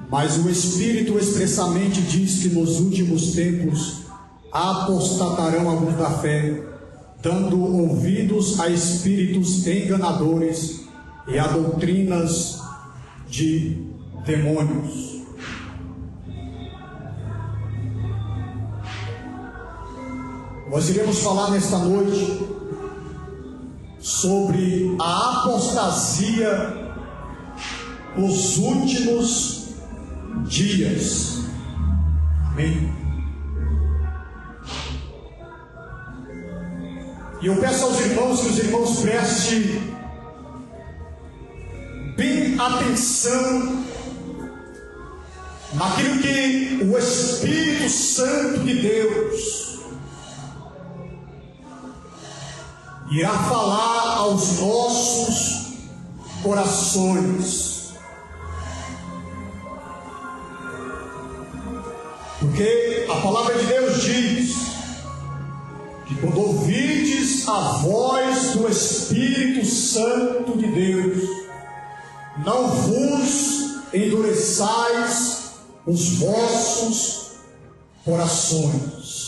Mas o Espírito expressamente diz que nos últimos tempos apostatarão alguns da fé, dando ouvidos a espíritos enganadores e a doutrinas de demônios. Nós iremos falar nesta noite sobre a apostasia nos últimos dias. Amém? E eu peço aos irmãos que os irmãos prestem bem atenção naquilo que o Espírito Santo de Deus irá falar aos nossos corações. Porque a palavra de Deus diz que quando ouvides a voz do Espírito Santo de Deus, não vos endureçais os vossos corações.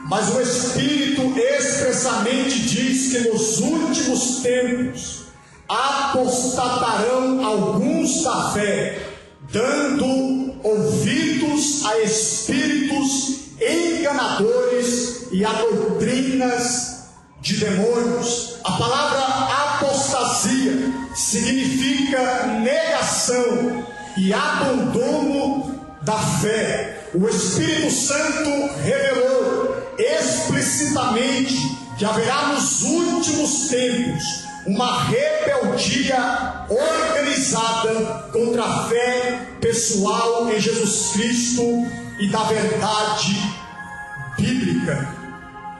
Mas o Espírito expressamente diz que nos últimos tempos apostatarão alguns da fé, dando ouvidos a espíritos enganadores e a doutrinas de demônios. A palavra apostasia significa negação e abandono da fé. O Espírito Santo revelou explicitamente que haverá nos últimos tempos uma rebeldia organizada contra a fé pessoal em Jesus Cristo e da verdade bíblica.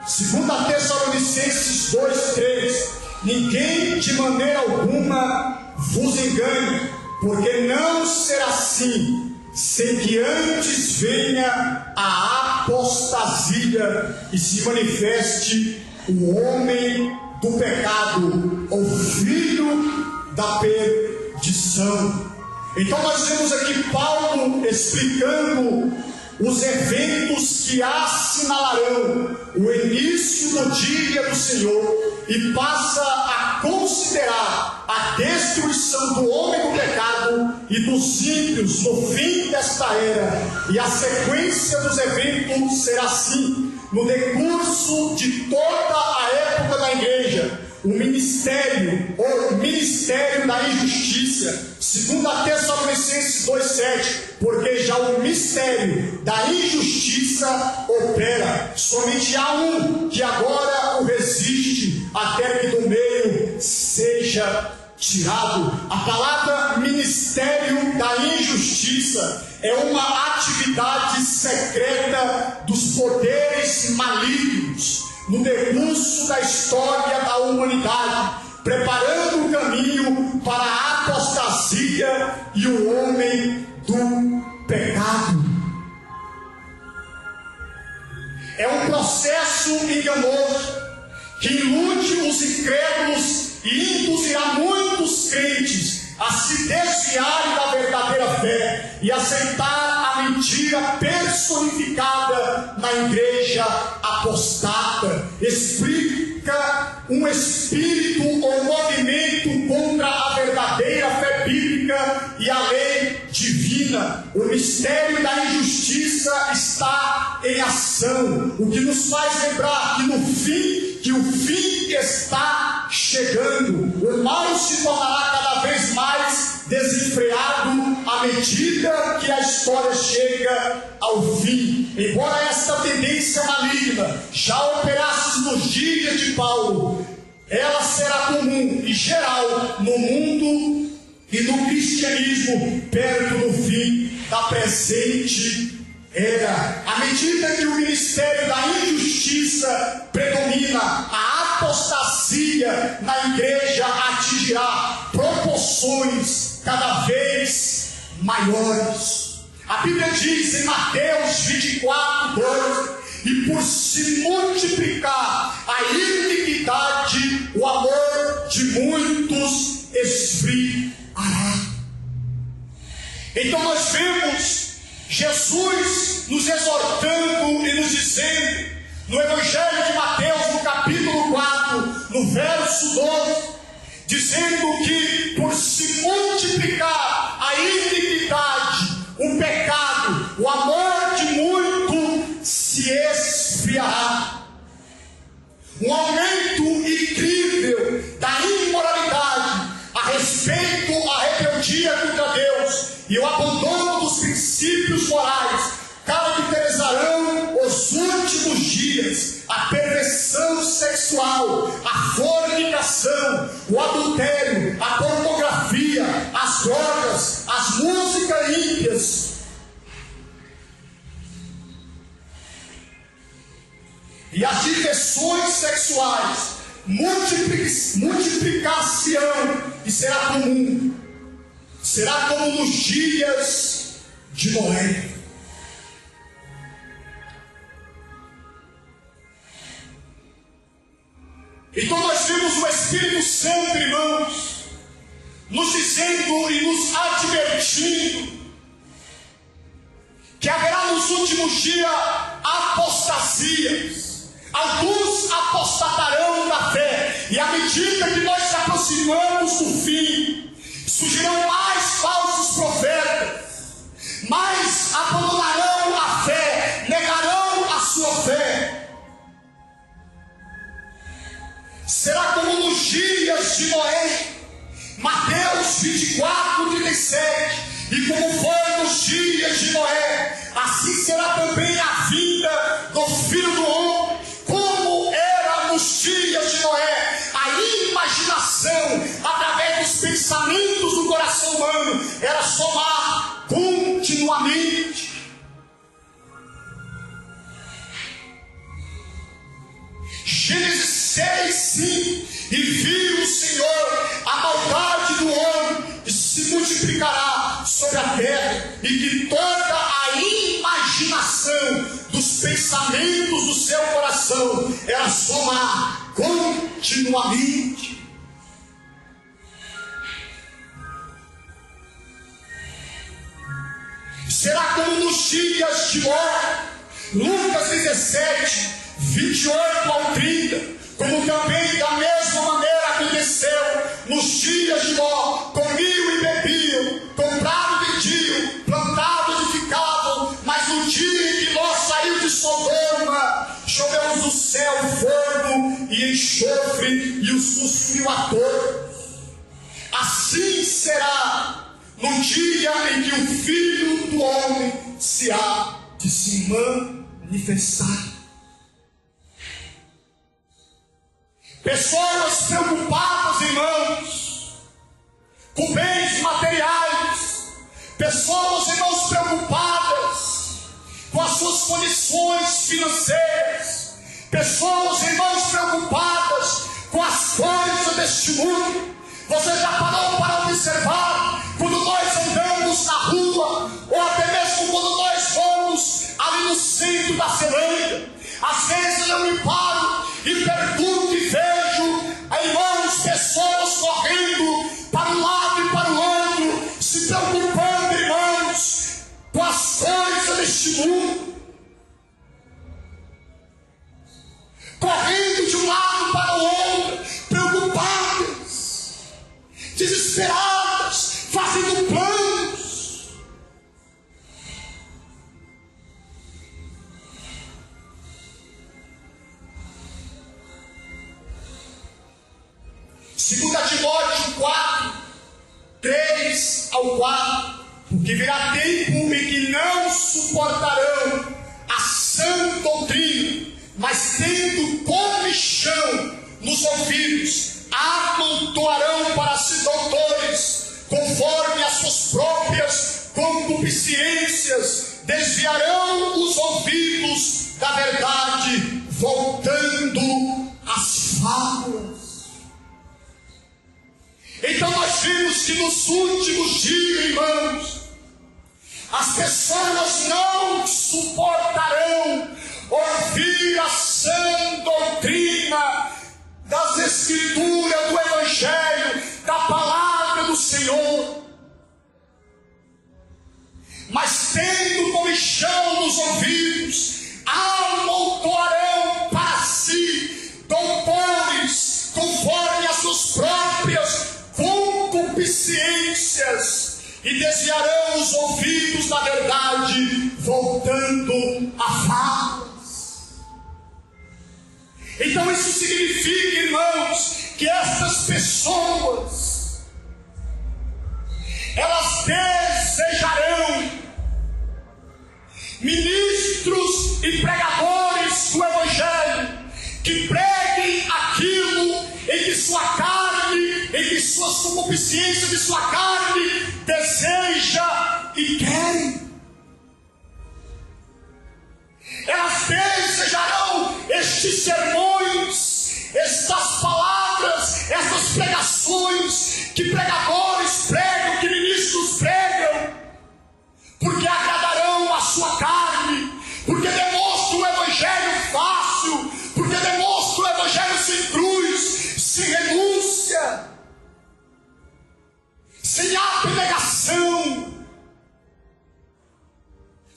2 Tessalonicenses 2:3: ninguém de maneira alguma vos engane, porque não será assim, sem que antes venha a apostasia e se manifeste o homem do pecado, o filho da perdição. Então nós vemos aqui Paulo explicando os eventos que assinalarão o início do dia do Senhor, e passa a considerar a destruição do homem do pecado e dos ímpios no fim desta era. E a sequência dos eventos será assim: no decurso de toda a época da igreja, o ministério da injustiça. 2 Tessalonicenses 2:7: porque já o mistério da injustiça opera. Somente há um que agora o resiste, até que do meio seja tirado. A palavra ministério da injustiça é uma atividade secreta dos poderes malignos no decurso da história da humanidade, preparando o caminho para a apostasia e o homem do pecado. É um processo enganoso que ilude os incrédulos e induzirá muitos crentes a se desviarem da verdadeira fé e aceitar a mentira personificada na igreja apostata. Explica um espírito ou movimento contra a verdadeira fé bíblica e a lei divina. O mistério da injustiça está em ação, o que nos faz lembrar que o fim está chegando. O mal se tornará cada vez mais desenfreado à medida que a história chega ao fim. Embora esta tendência maligna já operasse nos dias de Paulo, ela será comum e geral no mundo e no cristianismo perto do fim da presente era. À medida que o ministério da injustiça predomina, a apostasia na igreja atingirá proporções cada vez maiores. A Bíblia diz em Mateus 24:2: e por se multiplicar a iniquidade, o amor de muitos esfriará. Então nós vemos Jesus nos exortando e nos dizendo, no Evangelho de Mateus, no capítulo 4, no verso 12, dizendo que por se multiplicar a iniquidade, o pecado, o amor de muito se esfriará. Um aumento incrível da imoralidade a respeito da rebeldia contra Deus e o abandono dos princípios morais caracterizarão os últimos dias. A perversão sexual, a fornicação, o adultério, a pornografia, as drogas, as músicas ímpias. E as diversões sexuais multiplicar-se-ão e será comum. Será como nos dias de Noé. Então nós vimos o Espírito Santo, irmãos, nos dizendo e nos advertindo que haverá nos últimos dias apostasias. Alguns apostatarão da fé, e à medida que nós nos aproximamos do fim, surgirão mais falsos profetas, mais abandonarão a fé, negarão a sua fé. Será como nos dias de Noé, Mateus 24, 37, e como foi nos dias de Noé, assim será também a vinda do Filho do Homem. Como era nos dias de Noé, a imaginação, através dos pensamentos do coração humano, era somar continuamente. Gênesis 6, 5, e viu o Senhor a maldade do homem e se multiplicará sobre a terra, e que toda a imaginação dos pensamentos do seu coração era somar continuamente. Será como nos dias de Noé, Lucas 17, 28 ao 30, como também da mesma maneira aconteceu nos dias de Noé: comiam e bebiam, compraram e vendiam, plantavam e edificavam, mas no dia em que Ló saiu de Sodoma, choveu do céu fogo e enxofre e os consumiu a todos. Assim será no dia em que o Filho do Homem se há de se manifestar. Pessoas preocupadas, irmãos, com bens materiais. Pessoas, irmãos, preocupadas com as suas condições financeiras. Pessoas, irmãos, preocupadas com as coisas deste mundo. Você já parou para observar quando nós andamos na rua, ou até mesmo quando nós vamos ali no centro da Ceilândia? Às vezes eu me paro e pergunto e vejo, irmãos, pessoas correndo para um lado e para o outro, se preocupando, irmãos, com as coisas deste mundo, correndo de um lado para o outro, preocupadas, desesperadas, fazendo planos. Segunda Timóteo 4, 3 ao 4, porque virá tempo em que não suportarão a sã doutrina, mas tendo comichão nos ouvidos, amontoarão para si doutores, conforme as suas próprias concupiscências, desviarão os ouvidos da verdade, voltando às fábulas. Então nós vimos que nos últimos dias, irmãos, as pessoas não suportarão ouvir a sã doutrina das Escrituras, do Evangelho, da Palavra do Senhor. seus ouvidos, amontoarão para si doutores, conforme as suas próprias concupiscências, e desviarão os ouvidos da verdade, voltando a falas. Então isso significa, irmãos, que estas pessoas, elas desejarão ministros e pregadores do Evangelho, que preguem aquilo em que sua carne, em que suas concupiscências de sua carne deseja e querem. Elas desejarão estes sermões, estas palavras, estas pregações que pregadores pregam, que ministros pregam, porque agradarão a sua carne, porque demonstram o Evangelho fácil, porque demonstram o Evangelho sem cruz, sem renúncia, sem abnegação,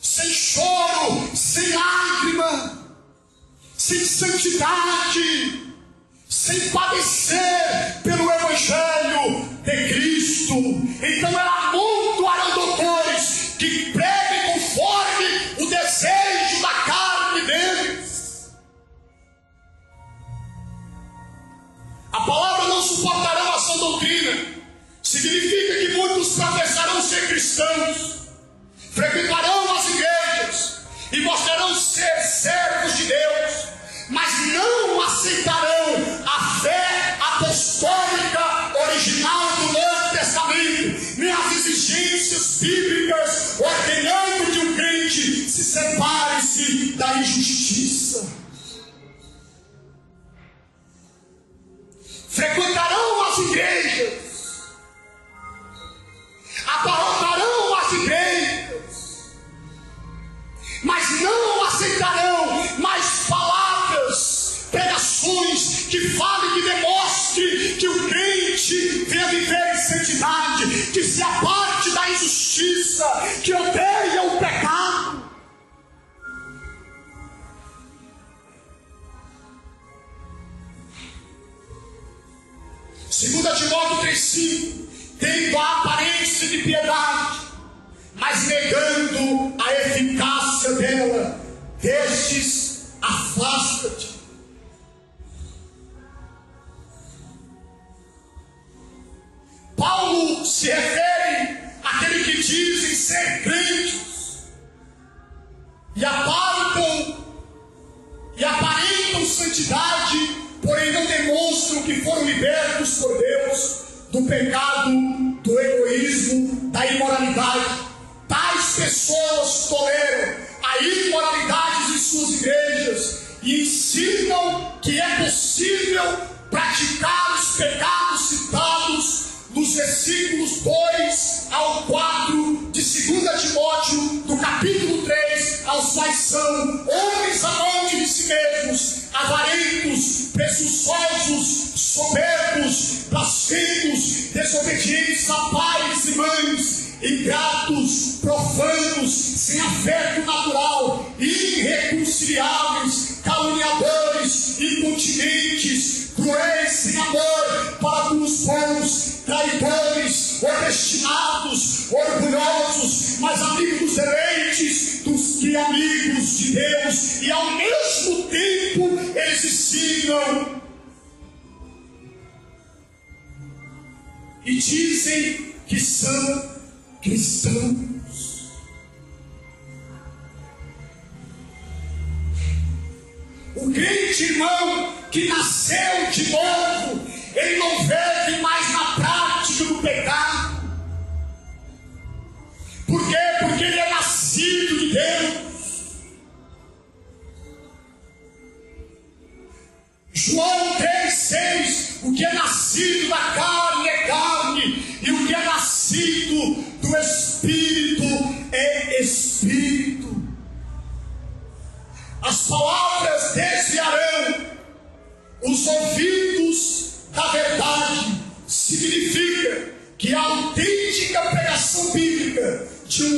sem choro, sem lágrima, sem santidade, sem padecer pelo Evangelho de Cristo. Então ela amontoarão doutores que preguem conforme o desejo da carne deles. A palavra não suportarão a sã doutrina significa que muitos professarão ser cristãos, frequentarão as igrejas e mostrarão ser servos de Deus, mas não aceitarão a fé apostólica original do Novo Testamento, nem as exigências bíblicas ordenando que um crente se separe-se da injustiça. Frequentarão as igrejas, abarrotarão as igrejas, mas não aceitarão mais palavras, pregações que falem, que demonstre que o crente venha viver em santidade, que se aparte da injustiça, que odeia o pecado. Segunda Timóteo 3,5: tendo a aparência de piedade, mas negando a eficácia dela, destes afasta-te. Paulo se refere àquele que dizem ser crentes e aparentam santidade, porém não demonstram que foram libertos por Deus do pecado, do egoísmo, da imoralidade. Tais pessoas toleram a imoralidade de suas igrejas e ensinam que é possível praticar os pecados citados nos versículos 2 ao 4 de 2 Timóteo, do capítulo 3, aos quais são homens amantes de si mesmos, avarentos, presunçosos, soberbos, blasfemos, desobedientes a pais e mães, ingratos, profanos, sem afeto natural, irreconciliáveis, caluniadores, incontinentes, cruéis, sem amor para com os bons, traidores, obstinados, orgulhosos, mas amigos dos eleitos, dos que amigos de Deus, e ao mesmo tempo eles ensinam e dizem que são cristãos. O crente, irmão, que nasceu de novo, ele não vive mais na prática do pecado. Por quê? Porque ele é nascido de Deus. João 3,6: o que é nascido da carne é carne, e o que é nascido do Espírito é Espírito. As palavras desviarão os ouvidos da verdade. Significa que a autêntica pregação bíblica de um